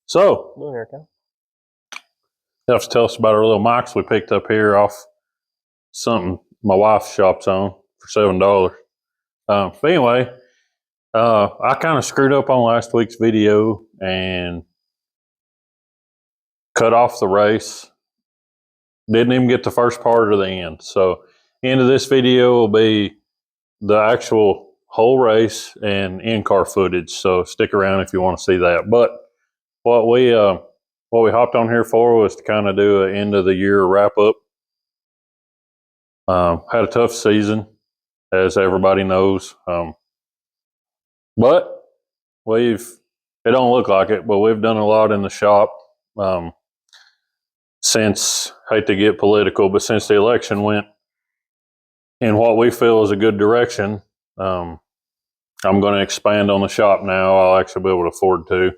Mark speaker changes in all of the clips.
Speaker 1: So, you have to tell us about our little mics we picked up here off something my wife shops on for $7. But anyway, I kind of screwed up on last week's video and cut off the race. Didn't even get the first part or the end. So, end of this video will be the actual whole race and in-car footage. So, stick around if you want to see that. But what we hopped on here for was to kind of do an end of the year wrap up. Had a tough season, as everybody knows. But it don't look like it, but we've done a lot in the shop since, hate to get political, but since the election went in what we feel is a good direction. I'm going to expand on the shop now. I'll actually be able to afford to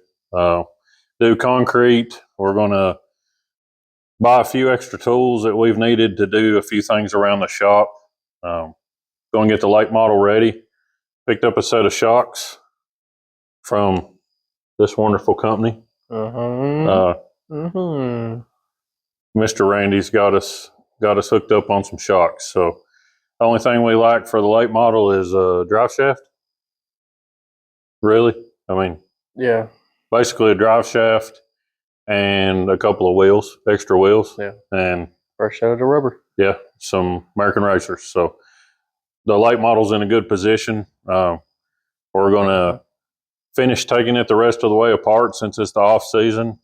Speaker 1: do concrete. We're going to buy a few extra tools that we've needed to do a few things around the shop. Going to get the late model ready. Picked up a set of shocks from this wonderful company. Mr. Randy's got us hooked up on some shocks. So the only thing we lack for the late model is a drive shaft. Really? I mean,
Speaker 2: yeah.
Speaker 1: Basically a drive shaft and a couple of wheels, extra wheels.
Speaker 2: Yeah.
Speaker 1: And
Speaker 2: fresh out of the rubber.
Speaker 1: Yeah, some American racers. So the late model's in a good position. We're going to finish taking it the rest of the way apart since it's the off season,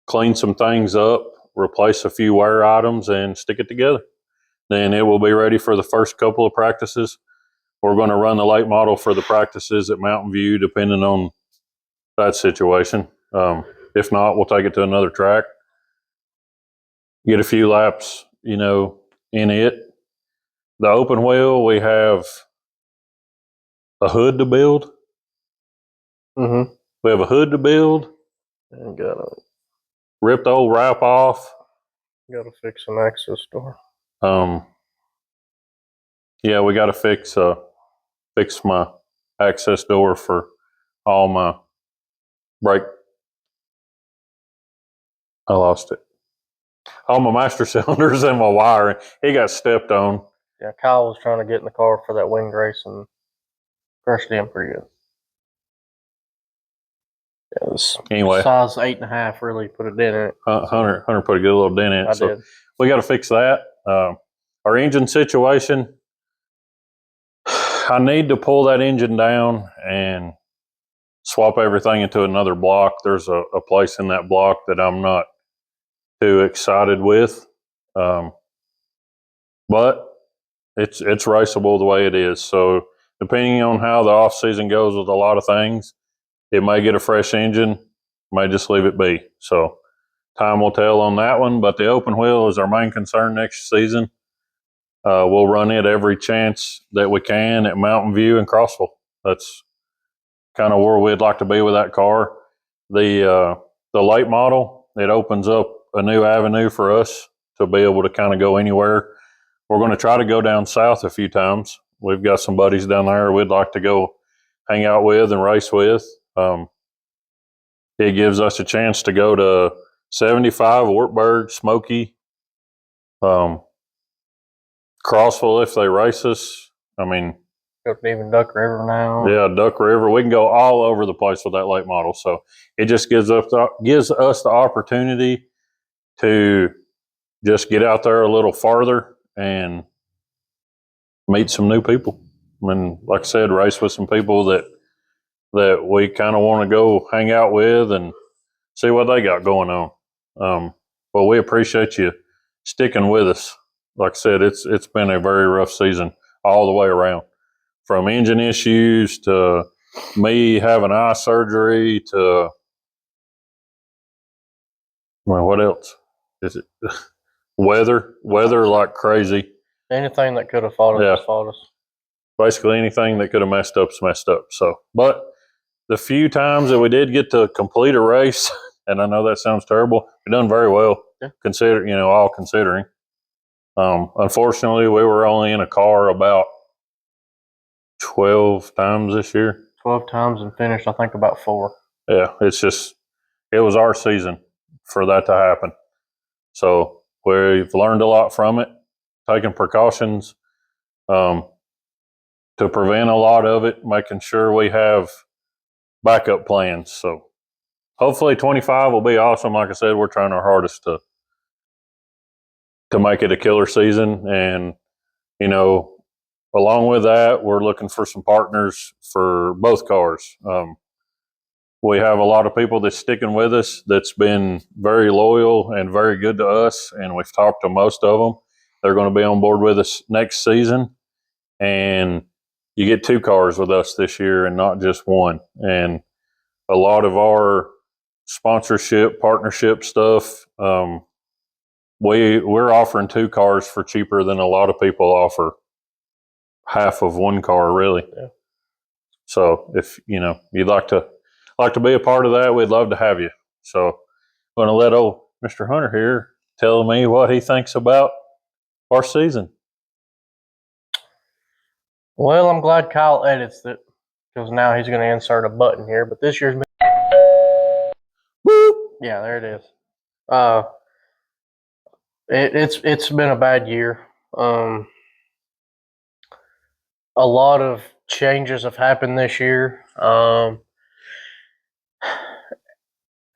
Speaker 1: clean some things up, replace a few wear items, and stick it together. Then it will be ready for the first couple of practices. We're going to run the late model for the practices at Mountain View, depending on that situation. If not, we'll take it to another track, get a few laps, in it. The open wheel, we have a hood to build. We have a hood to build.
Speaker 2: And got to
Speaker 1: rip the old wrap off.
Speaker 2: Got to fix an access door.
Speaker 1: Yeah, we got to fix my access door for all my brake. I lost it. All my master cylinders and my wiring. He got stepped on.
Speaker 2: Yeah, Kyle was trying to get in the car for that winged race and crushed him pretty good. Yeah, it was
Speaker 1: anyway,
Speaker 2: size 8.5 really put a dent in it.
Speaker 1: Hunter put a good little dent in it.
Speaker 2: I did.
Speaker 1: We got to fix that. Our engine situation, I need to pull that engine down and swap everything into another block. There's a place in that block that I'm not too excited with. But it's raceable the way it is. So depending on how the off season goes with a lot of things, it may get a fresh engine, may just leave it be. So time will tell on that one, but the open wheel is our main concern next season. We'll run it every chance that we can at Mountain View and Crossville. That's kind of where we'd like to be with that car. The late model, it opens up a new avenue for us to be able to kind of go anywhere. We're going to try to go down south a few times. We've got some buddies down there we'd like to go hang out with and race with. It gives us a chance to go to 75, Wartburg, Smoky, Crossville if they race us. I mean,
Speaker 2: even Duck River now.
Speaker 1: Yeah, Duck River. We can go all over the place with that late model. So it just gives us the opportunity to just get out there a little farther and meet some new people. I mean, like I said, race with some people that we kind of want to go hang out with and see what they got going on. But we appreciate you sticking with us. Like I said, it's been a very rough season all the way around. From engine issues to me having eye surgery to, well, what else? Is it weather like crazy?
Speaker 2: Anything that could have fought us, fought us.
Speaker 1: Basically anything that could have messed up. So, but the few times that we did get to complete a race, and I know that sounds terrible, we've done very well.
Speaker 2: Yeah.
Speaker 1: All considering. Unfortunately, we were only in a car about 12 times this year.
Speaker 2: 12 times and finished, I think, about 4.
Speaker 1: Yeah, it's just it was our season for that to happen. So we've learned a lot from it, taking precautions to prevent a lot of it, making sure we have backup plans. So hopefully 25 will be awesome. Like I said, we're trying our hardest to make it a killer season. And, you know, along with that, we're looking for some partners for both cars. We have a lot of people that's sticking with us that's been very loyal and very good to us, and we've talked to most of them. They're going to be on board with us next season, and you get 2 cars with us this year and not just one. And a lot of our sponsorship, partnership stuff, we're offering 2 cars for cheaper than a lot of people offer half of one car, really.
Speaker 2: Yeah.
Speaker 1: So if you'd like to be a part of that, we'd love to have you. So I'm going to let old Mr. Hunter here tell me what he thinks about our season.
Speaker 2: Well, I'm glad Kyle edits it because now he's going to insert a button here. But this year's
Speaker 1: Whoop.
Speaker 2: Yeah, there it is. It's been a bad year. A lot of changes have happened this year,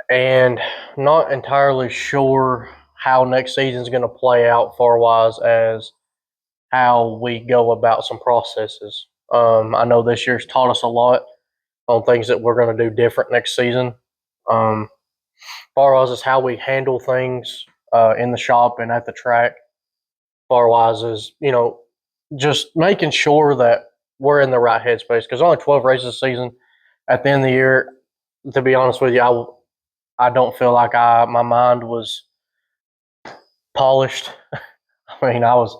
Speaker 2: and not entirely sure how next season is going to play out far-wise as how we go about some processes. I know this year's taught us a lot on things that we're going to do different next season. Far-wise is how we handle things in the shop and at the track. Far-wise is, just making sure that we're in the right headspace because only 12 races a season. At the end of the year, to be honest with you, I don't feel like my mind was polished. I mean, I was.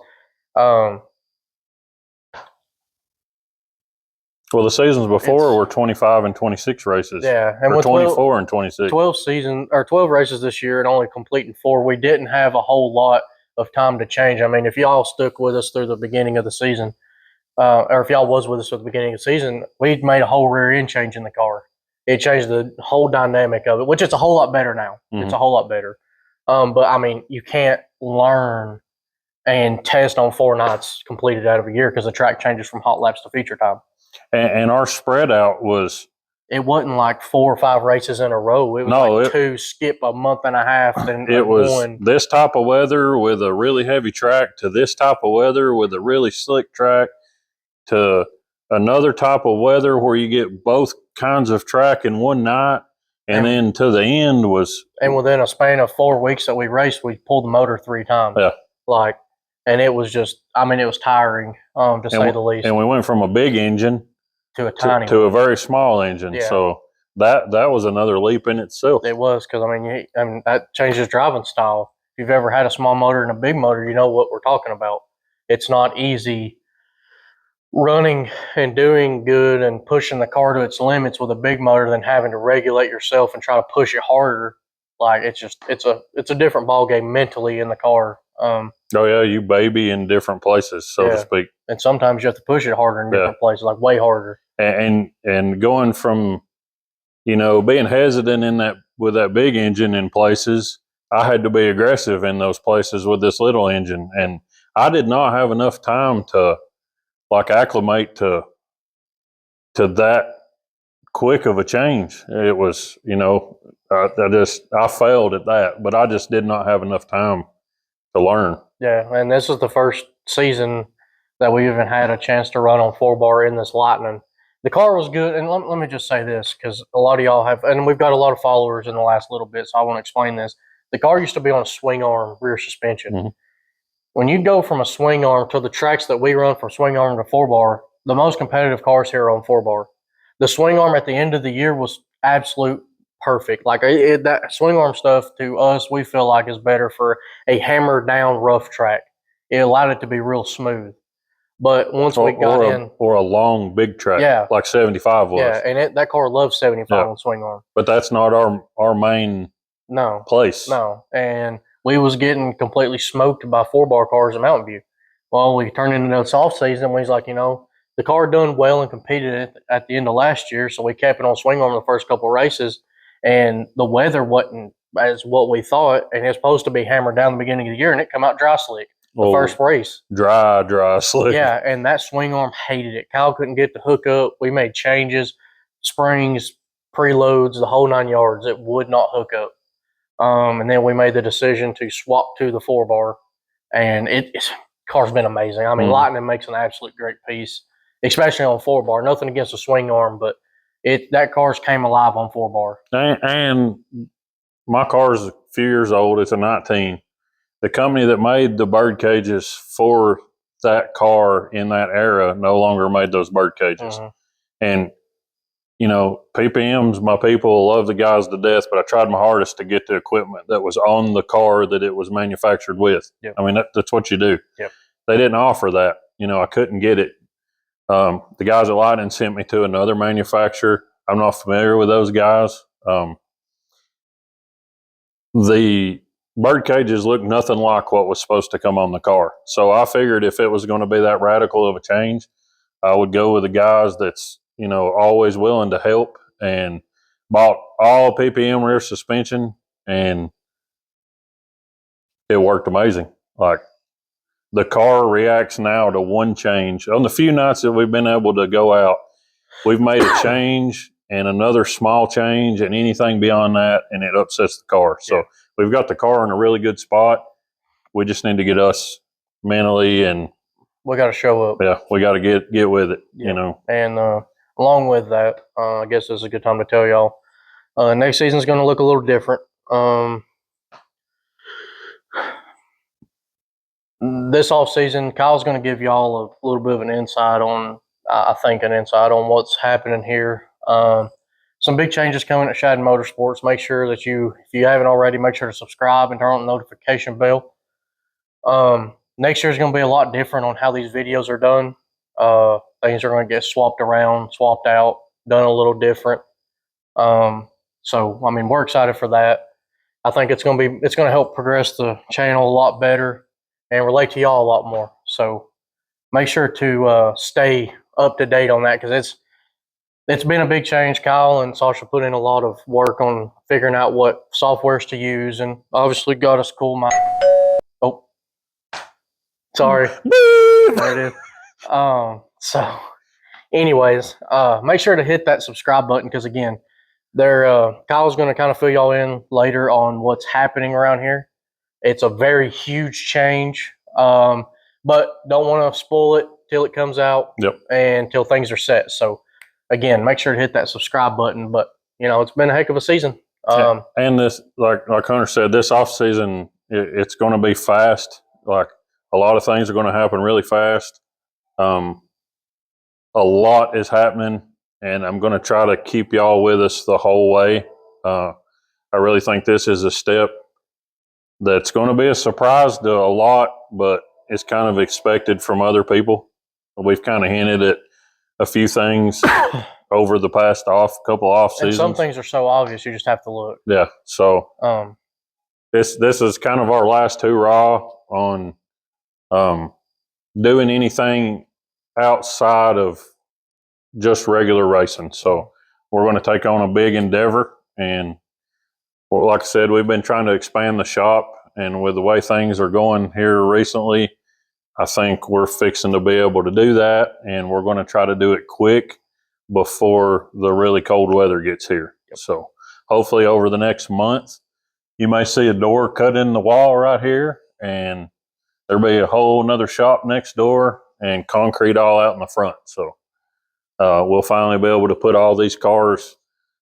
Speaker 1: Well, the seasons before were 25 and 26 races.
Speaker 2: Yeah, and
Speaker 1: or
Speaker 2: with
Speaker 1: 24 and 26.
Speaker 2: 12 races this year and only completing 4, we didn't have a whole lot of time to change. I mean, if y'all stuck with us through the beginning of the season, or if y'all was with us at the beginning of the season, we'd made a whole rear end change in the car. It changed the whole dynamic of it, which it's a whole lot better now. Mm-hmm. It's a whole lot better. But I mean, you can't learn and test on 4 nights completed out of a year because the track changes from hot laps to feature time.
Speaker 1: And our spread out was.
Speaker 2: It wasn't like 4 or 5 races in a row. It was 2, skip a month and a half. Then
Speaker 1: it was
Speaker 2: one.
Speaker 1: This type of weather with a really heavy track to this type of weather with a really slick track to another type of weather where you get both kinds of track in one night. And then to the end was.
Speaker 2: And within a span of 4 weeks that we raced, we pulled the motor 3 times.
Speaker 1: Yeah.
Speaker 2: And it was just, I mean, it was tiring, to say the least.
Speaker 1: And we went from a big engine
Speaker 2: to a tiny
Speaker 1: to a very small engine. Yeah. So that was another leap in itself.
Speaker 2: It was because, I mean, that changes driving style. If you've ever had a small motor and a big motor, you know what we're talking about. It's not easy running and doing good and pushing the car to its limits with a big motor than having to regulate yourself and try to push it harder. Like it's a different ball game mentally in the car.
Speaker 1: Oh yeah, you baby in different places, so to speak.
Speaker 2: And sometimes you have to push it harder in different places, like way harder.
Speaker 1: And going from, being hesitant in that with that big engine in places, I had to be aggressive in those places with this little engine, and I did not have enough time to acclimate to that quick of a change. It was, I failed at that, but I just did not have enough time to learn.
Speaker 2: Yeah, and this is the first season that we even had a chance to run on 4-bar in this Lightning. The car was good, and let me just say this, because a lot of y'all have, and we've got a lot of followers in the last little bit, so I want to explain this. The car used to be on a swing arm rear suspension. Mm-hmm. When you go from a swing arm to the tracks that we run from swing arm to 4-bar, the most competitive cars here are on 4-bar. The swing arm at the end of the year was absolute perfect. Like that swing arm stuff to us, we feel like is better for a hammered down rough track. It allowed it to be real smooth. But once we got in,
Speaker 1: or a long big track, like 75 was.
Speaker 2: Yeah, and that car loves 75 on swing arm.
Speaker 1: But that's not our main place.
Speaker 2: No, and we was getting completely smoked by 4-bar cars in Mountain View. Well, we turned into the soft season. We was like, the car done well and competed at the end of last year, so we kept it on swing arm the first couple of races. and the weather wasn't as what we thought, and it's supposed to be hammered down the beginning of the year, and it come out dry slick the first race.
Speaker 1: Dry slick.
Speaker 2: Yeah, and that swing arm hated it. Kyle couldn't get the hook up. We made changes, springs, preloads, the whole 9 yards. It would not hook up. And then we made the decision to swap to the 4 bar, and car's been amazing. I mean, Lightning makes an absolute great piece, especially on 4 bar. Nothing against the swing arm, but that car's came alive on 4 bar.
Speaker 1: And my car's a few years old. It's a 19. The company that made the bird cages for that car in that era no longer made those bird cages. And you know, PPMs, my people love the guys to death, but I tried my hardest to get the equipment that was on the car that it was manufactured with.
Speaker 2: Yep.
Speaker 1: I mean, that's what you do.
Speaker 2: Yep.
Speaker 1: They didn't offer that. You know, I couldn't get it. The guys at Lightning sent me to another manufacturer. I'm not familiar with those guys. The bird cages look nothing like what was supposed to come on the car. So I figured if it was going to be that radical of a change, I would go with the guys that's, you know, always willing to help, and bought all PPM rear suspension, and it worked amazing. Like, the car reacts now to one change. On the few nights that we've been able to go out, we've made a change and another small change and anything beyond that, and it upsets the car. So we've got the car in a really good spot. We just need to get us mentally, and
Speaker 2: we got to show up.
Speaker 1: Yeah, we got to get with it, you know.
Speaker 2: And along with that, I guess this is a good time to tell y'all, next season is going to look a little different. This off season, Kyle's going to give y'all a little bit of an insight on, I think, an insight on what's happening here. Some big changes coming at Shadden Motorsports. Make sure that if you haven't already, make sure to subscribe and turn on the notification bell. Next year is going to be a lot different on how these videos are done. Things are going to get swapped around, swapped out, done a little different. So, I mean, we're excited for that. I think it's going to help progress the channel a lot better and relate to y'all a lot more. So make sure to stay up to date on that, because it's been a big change. Kyle and Sasha put in a lot of work on figuring out what softwares to use, and obviously got us cool. Oh, sorry. There it is. So anyways, make sure to hit that subscribe button, because again, Kyle's going to kind of fill y'all in later on what's happening around here. It's a very huge change, but don't want to spoil it till it comes out.
Speaker 1: Yep.
Speaker 2: And till things are set. So again, make sure to hit that subscribe button. But you know, it's been a heck of a season.
Speaker 1: And this, like Hunter said, this off season, it's going to be fast. Like, a lot of things are going to happen really fast. A lot is happening, and I'm going to try to keep y'all with us the whole way. I really think this is a step that's going to be a surprise to a lot, but it's kind of expected from other people. We've kind of hinted at a few things over the past couple off seasons.
Speaker 2: And some things are so obvious, you just have to look.
Speaker 1: Yeah. So this is kind of our last hurrah on doing anything outside of just regular racing. So we're going to take on a big endeavor, and like I said, we've been trying to expand the shop, and with the way things are going here recently, I think we're fixing to be able to do that, and we're going to try to do it quick before the really cold weather gets here. Yep. So hopefully over the next month, you may see a door cut in the wall right here, and there'll be a whole nother shop next door and concrete all out in the front. So we'll finally be able to put all these cars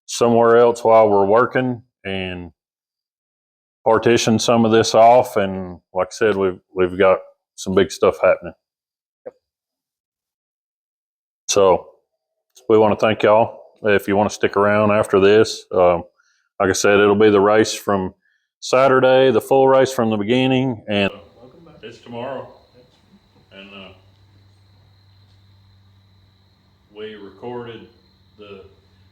Speaker 1: somewhere else while we're working and partition some of this off. And like I said, we've got some big stuff happening. Yep. So we want to thank y'all. If you want to stick around after this, like I said, it'll be the race from Saturday, the full race from the beginning, and it's tomorrow. And we recorded the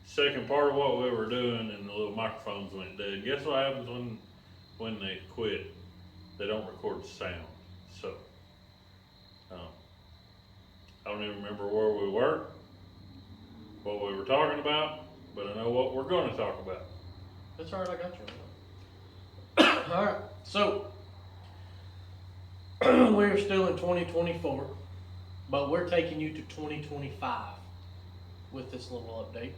Speaker 1: second part of what we were doing, and the little microphones went dead. Guess what happens when they quit? They don't record sound. So I don't even remember where we were, what we were talking about, but I know what we're going to talk about.
Speaker 2: That's all right. I got you. All right. So we're still in 2024, but we're taking you to 2025 with this little update.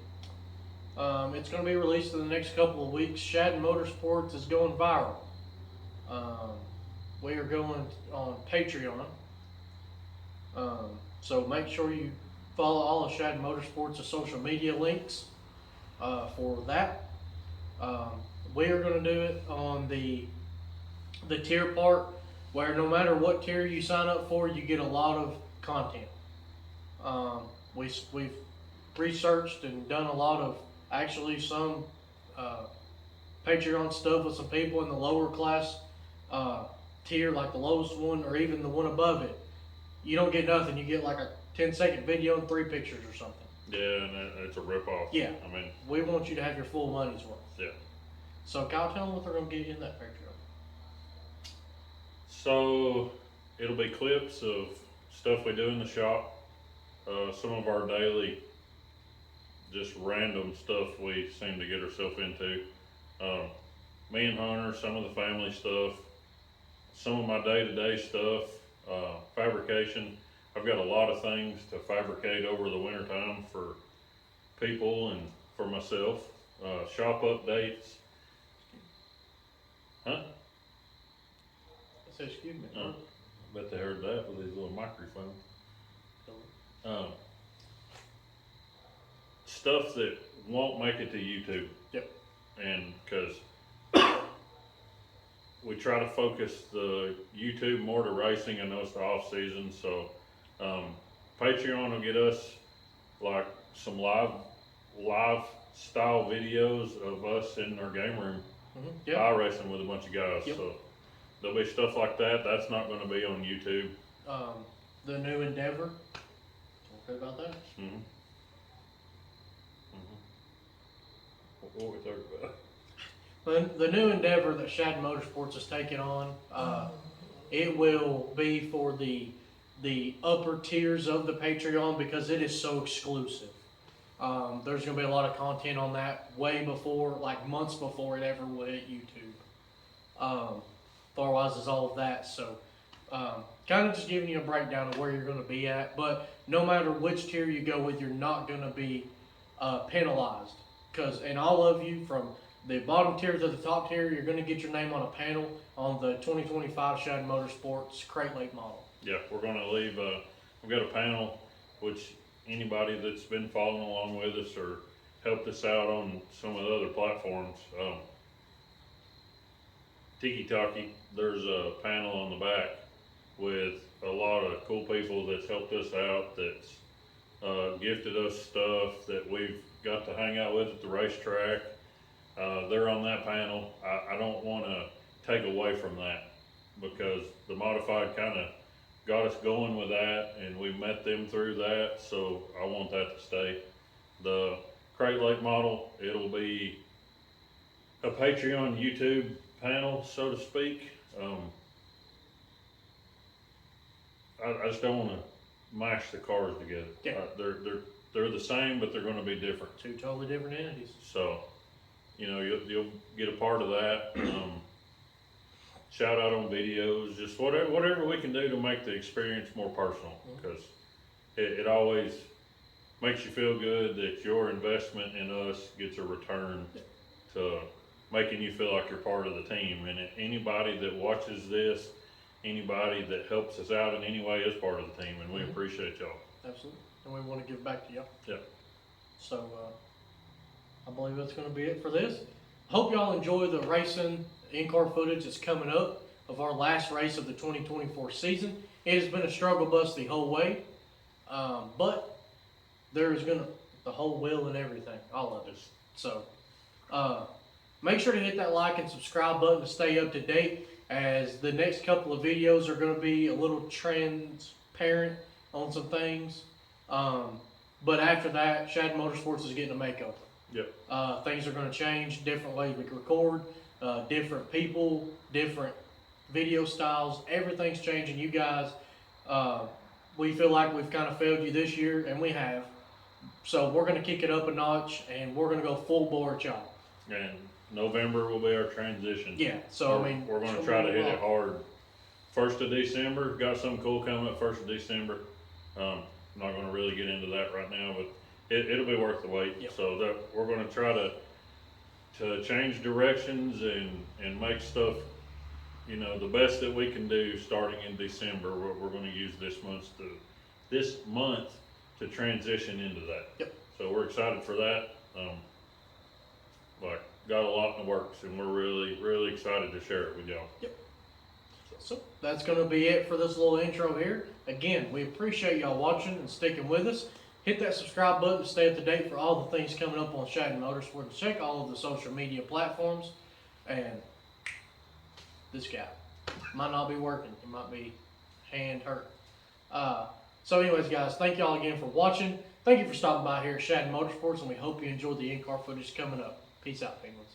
Speaker 2: It's going to be released in the next couple of weeks. Shad Motorsports is going viral. Um, we are going on Patreon. So make sure you follow all of Shad Motorsports' social media links for that. Um, we are going to do it on the tier part, where no matter what tier you sign up for, you get a lot of content. We've researched and done a lot of actually some uh, Patreon stuff with some people in the lower class uh, tier, like the lowest one or even the one above it. You don't get nothing. You get like a 10-second video and 3 pictures or something.
Speaker 1: Yeah, and it's a ripoff.
Speaker 2: Yeah.
Speaker 1: I mean,
Speaker 2: we want you to have your full money's worth.
Speaker 1: Yeah.
Speaker 2: So Kyle, tell them what they're going to get in that Patreon.
Speaker 1: So it'll be clips of stuff we do in the shop, some of our daily, just random stuff we seem to get ourselves into. Me and Hunter, some of the family stuff, some of my day-to-day stuff, fabrication. I've got a lot of things to fabricate over the winter time for people and for myself. Shop updates. Huh?
Speaker 2: I said, excuse me.
Speaker 1: I bet they heard that with these little microphones. Stuff that won't make it to YouTube.
Speaker 2: Yep.
Speaker 1: And because we try to focus the YouTube more to racing. I know it's the off season, so Patreon will get us like some live style videos of us in our game room,
Speaker 2: Yep.
Speaker 1: racing with a bunch of guys.
Speaker 2: Yep.
Speaker 1: So there'll be stuff like that. That's not going to be on YouTube.
Speaker 2: The new endeavor. Okay about that?
Speaker 1: Mm-hmm. What were we talking about?
Speaker 2: The new endeavor that Shad Motorsports is taking on, it will be for the upper tiers of the Patreon because it is so exclusive. There's going to be a lot of content on that way before, like months before it ever would hit YouTube. Otherwise, is all of that. So, kind of just giving you a breakdown of where you're going to be at. But no matter which tier you go with, you're not going to be penalized. And all of you, from the bottom tier to the top tier, you're going to get your name on a panel on the 2025 Shad Motorsports Crate Lake model.
Speaker 1: Yeah, we're going to leave. We've got a panel, which anybody that's been following along with us or helped us out on some of the other platforms, Tiki Taki, there's a panel on the back with a lot of cool people that's helped us out, that's gifted us stuff that we've got to hang out with at the racetrack. They're on that panel. I don't want to take away from that because the modified kind of got us going with that and we met them through that, so I want that to stay. The Crate Lake model, it'll be a Patreon YouTube panel, so to speak. I just don't want to mash the cars together.
Speaker 2: Yeah.
Speaker 1: They're the same, but they're going to be different.
Speaker 2: 2 totally different entities.
Speaker 1: So, you'll get a part of that. Shout out on videos, just whatever we can do to make the experience more personal, because it always makes you feel good that your investment in us gets a return to making you feel like you're part of the team. And anybody that watches this, anybody that helps us out in any way is part of the team, and we appreciate y'all.
Speaker 2: Absolutely. And we want to give back to y'all.
Speaker 1: Yeah.
Speaker 2: So I believe that's going to be it for this. Hope y'all enjoy the racing in-car footage that's coming up of our last race of the 2024 season. It has been a struggle bus the whole way, but there is going to the whole wheel and everything, all of it. So make sure to hit that like and subscribe button to stay up to date, as the next couple of videos are going to be a little transparent on some things. But after that, Shad Motorsports is getting a makeover.
Speaker 1: Yep.
Speaker 2: Things are going to change, different ways we can record, different people, different video styles. Everything's changing. You guys, we feel like we've kind of failed you this year, and we have. So we're going to kick it up a notch, and we're going to go full bore, y'all.
Speaker 1: And November will be our transition.
Speaker 2: Yeah. So I mean,
Speaker 1: we're going to try to hit it hard. 1st of December, got something cool coming up 1st of December. I'm not going to really get into that right now, but it'll be worth the wait.
Speaker 2: Yep.
Speaker 1: So that we're going to try to change directions and make stuff, the best that we can do starting in December. We're going to use this month to transition into that.
Speaker 2: Yep.
Speaker 1: So we're excited for that. Like, got a lot in the works, and we're really, really excited to share it with y'all.
Speaker 2: Yep. So that's going to be it for this little intro here. Again, we appreciate y'all watching and sticking with us. Hit that subscribe button to stay up to date for all the things coming up on Shad Motorsport. Check all of the social media platforms. And this guy might not be working. He might be hand hurt. So anyways, guys, thank y'all again for watching. Thank you for stopping by here at Shad Motorsports, and we hope you enjoyed the in-car footage coming up. Peace out, penguins.